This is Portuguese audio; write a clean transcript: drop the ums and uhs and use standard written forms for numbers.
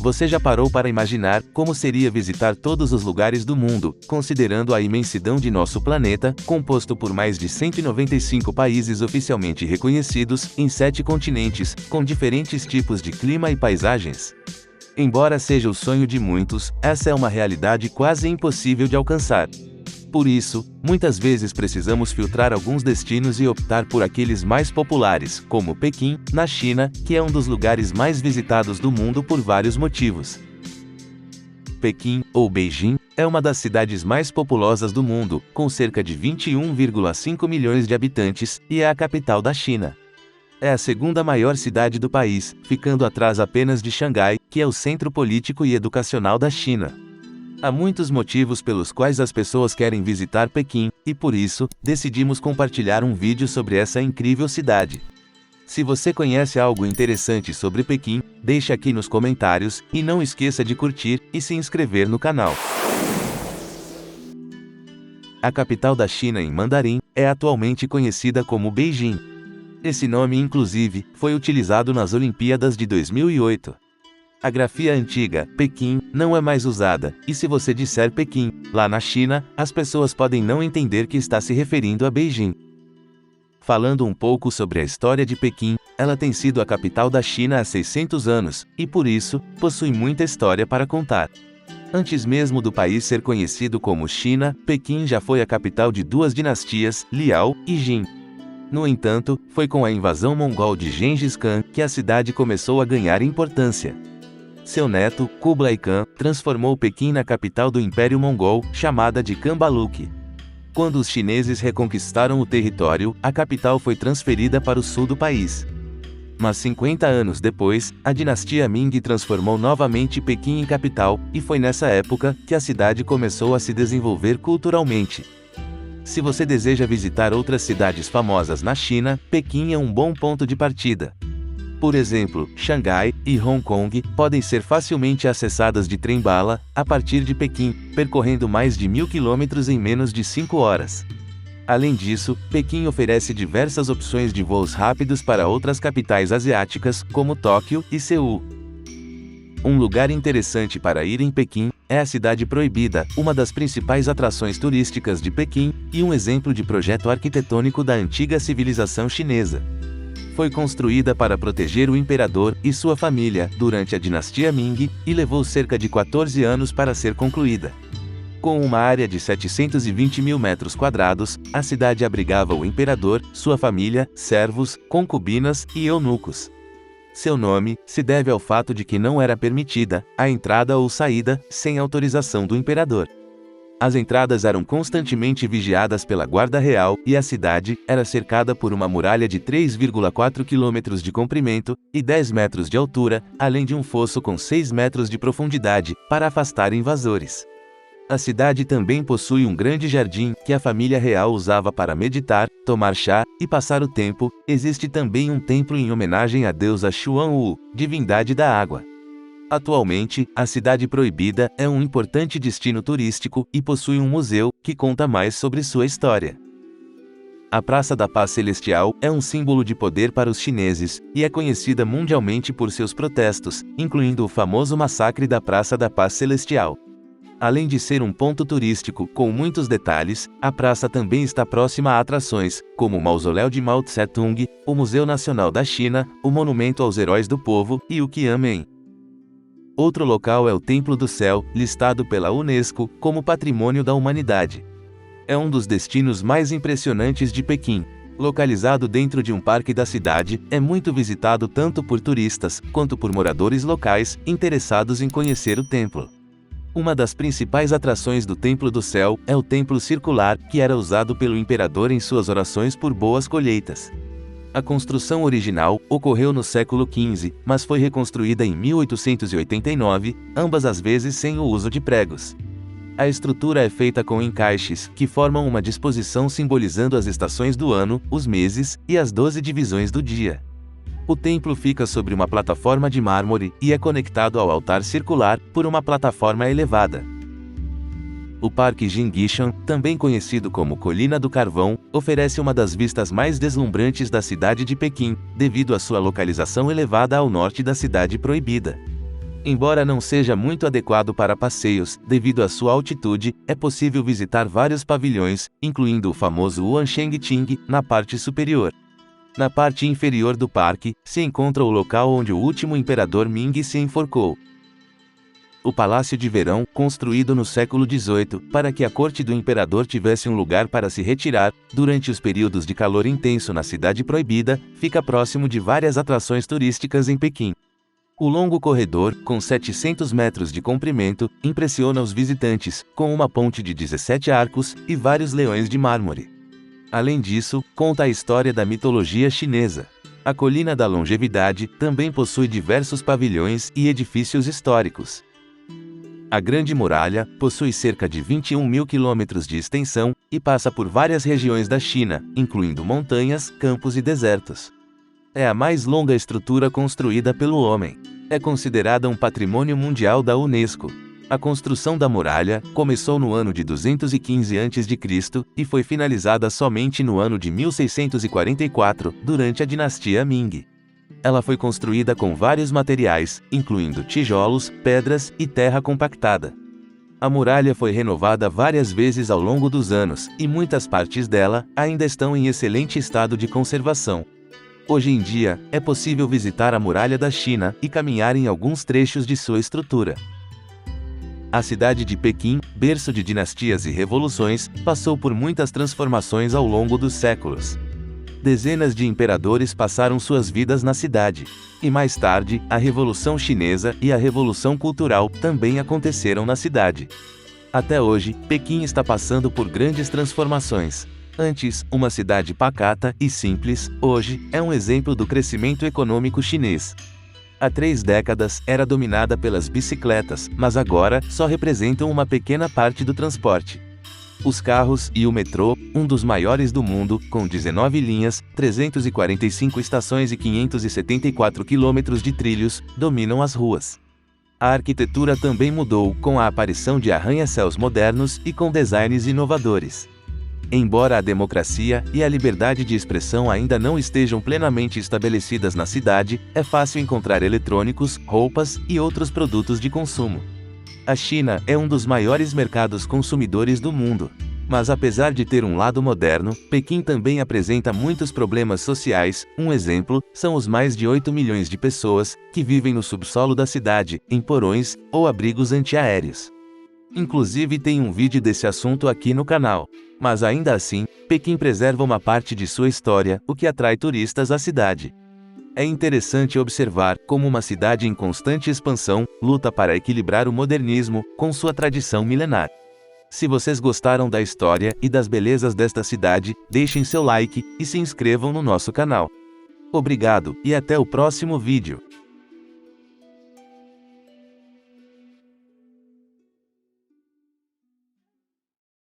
Você já parou para imaginar como seria visitar todos os lugares do mundo, considerando a imensidão de nosso planeta, composto por mais de 195 países oficialmente reconhecidos, em 7 continentes, com diferentes tipos de clima e paisagens? Embora seja o sonho de muitos, essa é uma realidade quase impossível de alcançar. Por isso, muitas vezes precisamos filtrar alguns destinos e optar por aqueles mais populares, como Pequim, na China, que é um dos lugares mais visitados do mundo por vários motivos. Pequim, ou Beijing, é uma das cidades mais populosas do mundo, com cerca de 21,5 milhões de habitantes, e é a capital da China. É a segunda maior cidade do país, ficando atrás apenas de Xangai, que é o centro político e educacional da China. Há muitos motivos pelos quais as pessoas querem visitar Pequim, e por isso, decidimos compartilhar um vídeo sobre essa incrível cidade. Se você conhece algo interessante sobre Pequim, deixe aqui nos comentários, e não esqueça de curtir e se inscrever no canal. A capital da China em mandarim é atualmente conhecida como Beijing. Esse nome, inclusive, foi utilizado nas Olimpíadas de 2008. A grafia antiga, Pequim, não é mais usada, e se você disser Pequim, lá na China, as pessoas podem não entender que está se referindo a Beijing. Falando um pouco sobre a história de Pequim, ela tem sido a capital da China há 600 anos, e por isso, possui muita história para contar. Antes mesmo do país ser conhecido como China, Pequim já foi a capital de 2 dinastias, Liao e Jin. No entanto, foi com a invasão mongol de Gengis Khan que a cidade começou a ganhar importância. Seu neto, Kublai Khan, transformou Pequim na capital do Império Mongol, chamada de Kambaluk. Quando os chineses reconquistaram o território, a capital foi transferida para o sul do país. Mas 50 anos depois, a dinastia Ming transformou novamente Pequim em capital, e foi nessa época que a cidade começou a se desenvolver culturalmente. Se você deseja visitar outras cidades famosas na China, Pequim é um bom ponto de partida. Por exemplo, Xangai e Hong Kong podem ser facilmente acessadas de trem-bala, a partir de Pequim, percorrendo mais de 1.000 quilômetros em menos de 5 horas. Além disso, Pequim oferece diversas opções de voos rápidos para outras capitais asiáticas, como Tóquio e Seul. Um lugar interessante para ir em Pequim é a Cidade Proibida, uma das principais atrações turísticas de Pequim, e um exemplo de projeto arquitetônico da antiga civilização chinesa. Foi construída para proteger o imperador e sua família durante a dinastia Ming, e levou cerca de 14 anos para ser concluída. Com uma área de 720 mil metros quadrados, a cidade abrigava o imperador, sua família, servos, concubinas e eunucos. Seu nome se deve ao fato de que não era permitida a entrada ou saída sem autorização do imperador. As entradas eram constantemente vigiadas pela Guarda Real, e a cidade era cercada por uma muralha de 3,4 quilômetros de comprimento e 10 metros de altura, além de um fosso com 6 metros de profundidade, para afastar invasores. A cidade também possui um grande jardim que a família real usava para meditar, tomar chá e passar o tempo. Existe também um templo em homenagem à deusa Xuan-Wu, divindade da água. Atualmente, a Cidade Proibida é um importante destino turístico e possui um museu que conta mais sobre sua história. A Praça da Paz Celestial é um símbolo de poder para os chineses, e é conhecida mundialmente por seus protestos, incluindo o famoso massacre da Praça da Paz Celestial. Além de ser um ponto turístico com muitos detalhes, a praça também está próxima a atrações, como o Mausoléu de Mao Tse-tung, o Museu Nacional da China, o Monumento aos Heróis do Povo e o Qianmen. Outro local é o Templo do Céu, listado pela Unesco como Patrimônio da Humanidade. É um dos destinos mais impressionantes de Pequim. Localizado dentro de um parque da cidade, é muito visitado tanto por turistas quanto por moradores locais interessados em conhecer o templo. Uma das principais atrações do Templo do Céu é o templo circular, que era usado pelo imperador em suas orações por boas colheitas. A construção original ocorreu no século XV, mas foi reconstruída em 1889, ambas as vezes sem o uso de pregos. A estrutura é feita com encaixes, que formam uma disposição simbolizando as estações do ano, os meses e as 12 divisões do dia. O templo fica sobre uma plataforma de mármore e é conectado ao altar circular por uma plataforma elevada. O Parque Jingishan, também conhecido como Colina do Carvão, oferece uma das vistas mais deslumbrantes da cidade de Pequim, devido à sua localização elevada ao norte da Cidade Proibida. Embora não seja muito adequado para passeios, devido à sua altitude, é possível visitar vários pavilhões, incluindo o famoso Wansheng-Ting, na parte superior. Na parte inferior do parque, se encontra o local onde o último imperador Ming se enforcou. O Palácio de Verão, construído no século XVIII, para que a corte do imperador tivesse um lugar para se retirar, durante os períodos de calor intenso na Cidade Proibida, fica próximo de várias atrações turísticas em Pequim. O longo corredor, com 700 metros de comprimento, impressiona os visitantes, com uma ponte de 17 arcos e vários leões de mármore. Além disso, conta a história da mitologia chinesa. A Colina da Longevidade também possui diversos pavilhões e edifícios históricos. A Grande Muralha possui cerca de 21 mil quilômetros de extensão e passa por várias regiões da China, incluindo montanhas, campos e desertos. É a mais longa estrutura construída pelo homem. É considerada um patrimônio mundial da Unesco. A construção da muralha começou no ano de 215 a.C. e foi finalizada somente no ano de 1644, durante a dinastia Ming. Ela foi construída com vários materiais, incluindo tijolos, pedras e terra compactada. A muralha foi renovada várias vezes ao longo dos anos, e muitas partes dela ainda estão em excelente estado de conservação. Hoje em dia, é possível visitar a Muralha da China e caminhar em alguns trechos de sua estrutura. A cidade de Pequim, berço de dinastias e revoluções, passou por muitas transformações ao longo dos séculos. Dezenas de imperadores passaram suas vidas na cidade. E mais tarde, a Revolução Chinesa e a Revolução Cultural também aconteceram na cidade. Até hoje, Pequim está passando por grandes transformações. Antes, uma cidade pacata e simples, hoje, é um exemplo do crescimento econômico chinês. Há 3 décadas, era dominada pelas bicicletas, mas agora, só representam uma pequena parte do transporte. Os carros e o metrô, um dos maiores do mundo, com 19 linhas, 345 estações e 574 quilômetros de trilhos, dominam as ruas. A arquitetura também mudou, com a aparição de arranha-céus modernos e com designs inovadores. Embora a democracia e a liberdade de expressão ainda não estejam plenamente estabelecidas na cidade, é fácil encontrar eletrônicos, roupas e outros produtos de consumo. A China é um dos maiores mercados consumidores do mundo. Mas apesar de ter um lado moderno, Pequim também apresenta muitos problemas sociais. Um exemplo são os mais de 8 milhões de pessoas que vivem no subsolo da cidade, em porões ou abrigos antiaéreos. Inclusive tem um vídeo desse assunto aqui no canal. Mas ainda assim, Pequim preserva uma parte de sua história, o que atrai turistas à cidade. É interessante observar como uma cidade em constante expansão luta para equilibrar o modernismo com sua tradição milenar. Se vocês gostaram da história e das belezas desta cidade, deixem seu like e se inscrevam no nosso canal. Obrigado e até o próximo vídeo.